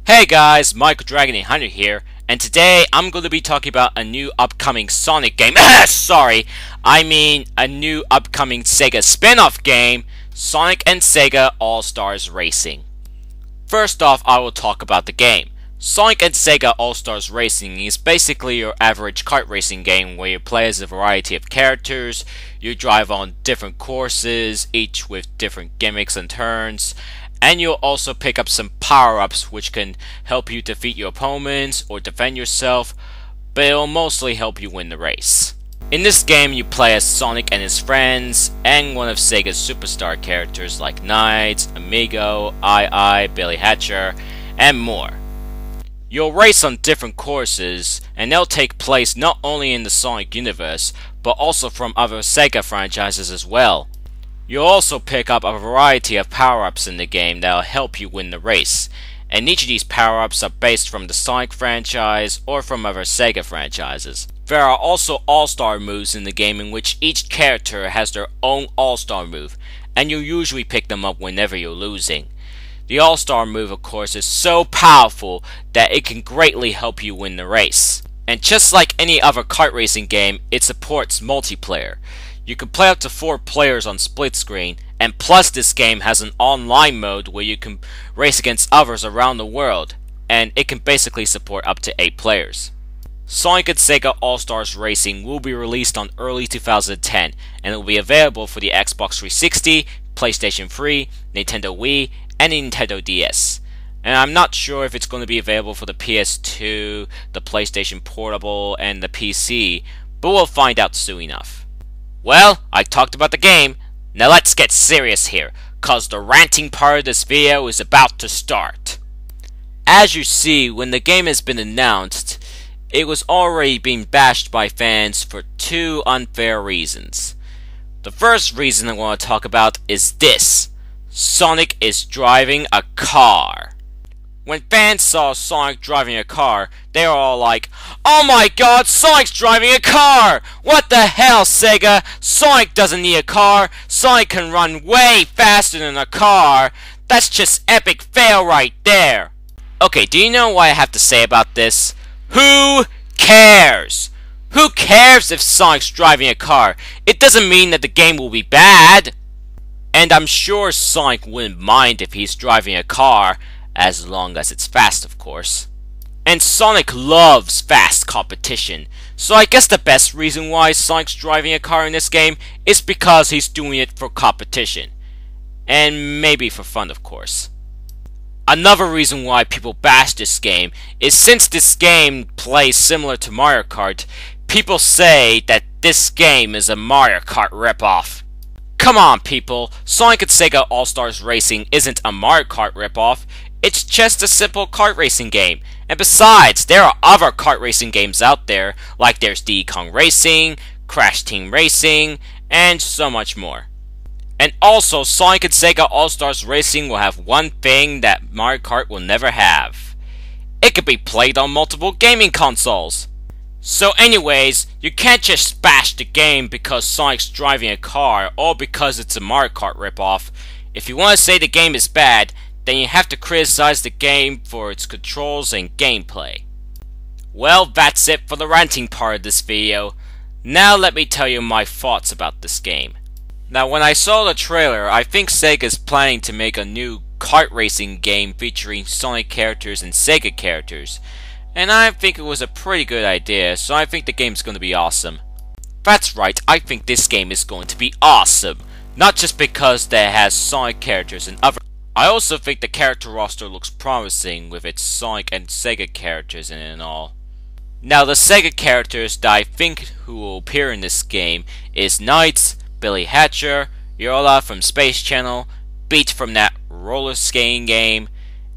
Hey guys, Michael Dragon 800 here, and today I'm going to be talking about a new upcoming Sonic game. A new upcoming Sega spin-off game, Sonic and Sega All-Stars Racing. First off, I will talk about the game. Sonic and Sega All-Stars Racing is basically your average kart racing game where you play as a variety of characters, you drive on different courses, each with different gimmicks and turns, and you'll also pick up some power-ups which can help you defeat your opponents or defend yourself, but it'll mostly help you win the race. In this game, you play as Sonic and his friends, and one of Sega's superstar characters like Knights, Amigo, Ai, Billy Hatcher, and more. You'll race on different courses, and they'll take place not only in the Sonic universe, but also from other Sega franchises as well. You'll also pick up a variety of power-ups in the game that'll help you win the race, and each of these power-ups are based from the Sonic franchise or from other Sega franchises. There are also All-Star moves in the game in which each character has their own All-Star move, and you'll usually pick them up whenever you're losing. The All-Star move, of course, is so powerful that it can greatly help you win the race. And just like any other kart racing game, it supports multiplayer. You can play up to 4 players on split screen, and plus this game has an online mode where you can race against others around the world, and it can basically support up to 8 players. Sonic and Sega All-Stars Racing will be released on early 2010, and it will be available for the Xbox 360, PlayStation 3, Nintendo Wii, and Nintendo DS. And I'm not sure if it's going to be available for the PS2, the PlayStation Portable, and the PC, but we'll find out soon enough. Well, I talked about the game, now let's get serious here, cause the ranting part of this video is about to start. As you see, when the game has been announced, it was already being bashed by fans for 2 unfair reasons. The first reason I want to talk about is this: Sonic is driving a car. When fans saw Sonic driving a car, they were all like, "Oh my god, Sonic's driving a car! What the hell, Sega? Sonic doesn't need a car. Sonic can run way faster than a car. That's just epic fail right there." Okay, do you know what I have to say about this? Who cares? Who cares if Sonic's driving a car? It doesn't mean that the game will be bad. And I'm sure Sonic wouldn't mind if he's driving a car, as long as it's fast, of course. And Sonic loves fast competition, so I guess the best reason why Sonic's driving a car in this game is because he's doing it for competition. And maybe for fun, of course. Another reason why people bash this game is since this game plays similar to Mario Kart, people say that this game is a Mario Kart ripoff. Come on, people, Sonic and Sega All-Stars Racing isn't a Mario Kart ripoff. It's just a simple kart racing game. And besides, there are other kart racing games out there, like there's Diddy Kong Racing, Crash Team Racing, and so much more. And also, Sonic and Sega All-Stars Racing will have one thing that Mario Kart will never have. It can be played on multiple gaming consoles. So anyways, you can't just bash the game because Sonic's driving a car or because it's a Mario Kart ripoff. If you want to say the game is bad, then you have to criticize the game for its controls and gameplay. Well, that's it for the ranting part of this video. Now let me tell you my thoughts about this game. Now when I saw the trailer, I think Sega's planning to make a new kart racing game featuring Sonic characters and Sega characters. And I think it was a pretty good idea, so I think the game's going to be awesome. That's right, I think this game is going to be awesome. Not just because it has Sonic characters and other. I also think the character roster looks promising with its Sonic and Sega characters in it and all. Now the Sega characters that I think who will appear in this game is Knights, Billy Hatcher, Yola from Space Channel, Beat from that roller skating game,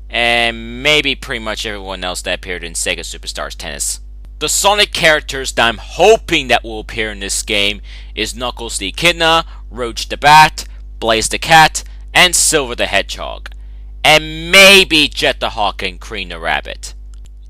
and maybe pretty much everyone else that appeared in Sega Superstars Tennis. The Sonic characters that I'm hoping that will appear in this game is Knuckles the Echidna, Roach the Bat, Blaze the Cat, and Silver the Hedgehog, and maybe Jet the Hawk and Cream the Rabbit.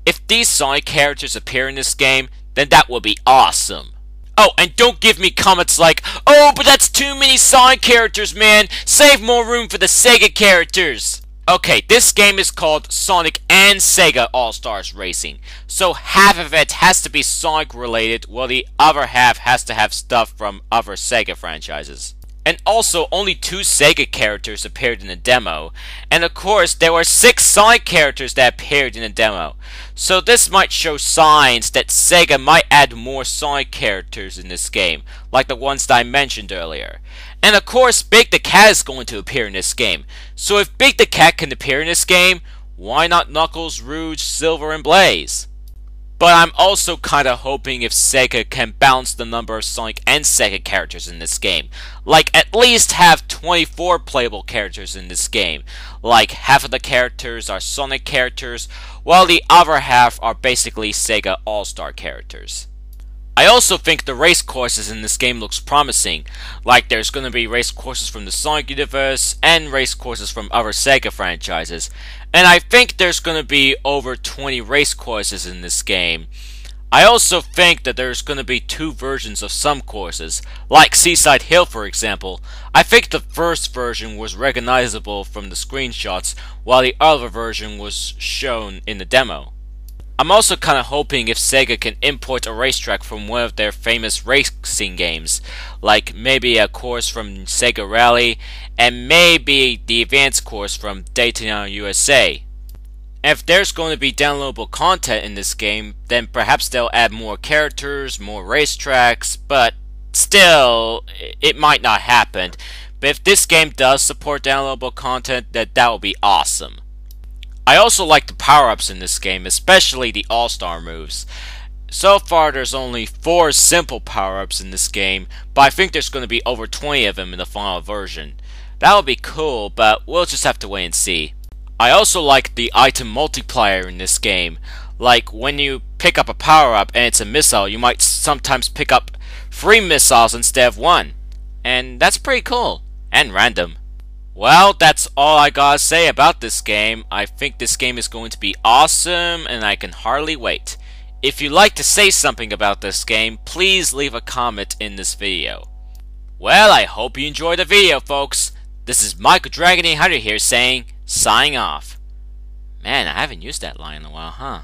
If these Sonic characters appear in this game, then that would be awesome. Oh, and don't give me comments like, "Oh, but that's too many Sonic characters, man! Save more room for the Sega characters!" Okay, this game is called Sonic and Sega All-Stars Racing. So half of it has to be Sonic related, while the other half has to have stuff from other Sega franchises. And also, only 2 Sega characters appeared in the demo. And of course, there were 6 Sonic characters that appeared in the demo. So this might show signs that Sega might add more Sonic characters in this game, like the ones that I mentioned earlier. And of course, Big the Cat is going to appear in this game. So if Big the Cat can appear in this game, why not Knuckles, Rouge, Silver, and Blaze? But I'm also kinda hoping if Sega can balance the number of Sonic and Sega characters in this game. Like, at least have 24 playable characters in this game. Like, half of the characters are Sonic characters, while the other half are basically Sega All-Star characters. I also think the race courses in this game looks promising. Like, there's gonna be race courses from the Sonic universe, and race courses from other Sega franchises. And I think there's gonna be over 20 race courses in this game. I also think that there's gonna be 2 versions of some courses, like Seaside Hill for example. I think the first version was recognizable from the screenshots, while the other version was shown in the demo. I'm also kinda hoping if Sega can import a racetrack from one of their famous racing games, like maybe a course from Sega Rally, and maybe the advanced course from Daytona USA. And if there's going to be downloadable content in this game, then perhaps they'll add more characters, more racetracks, but still, it might not happen. But if this game does support downloadable content, that will be awesome. I also like the power-ups in this game, especially the All-Star moves. So far there's only 4 simple power-ups in this game, but I think there's going to be over 20 of them in the final version. That would be cool, but we'll just have to wait and see. I also like the item multiplier in this game. Like, when you pick up a power-up and it's a missile, you might sometimes pick up 3 missiles instead of 1. And that's pretty cool. And random. Well, that's all I gotta say about this game. I think this game is going to be awesome, and I can hardly wait. If you'd like to say something about this game, please leave a comment in this video. Well, I hope you enjoyed the video, folks. This is Michael Dragon 800 here saying, signing off. Man, I haven't used that line in a while, huh?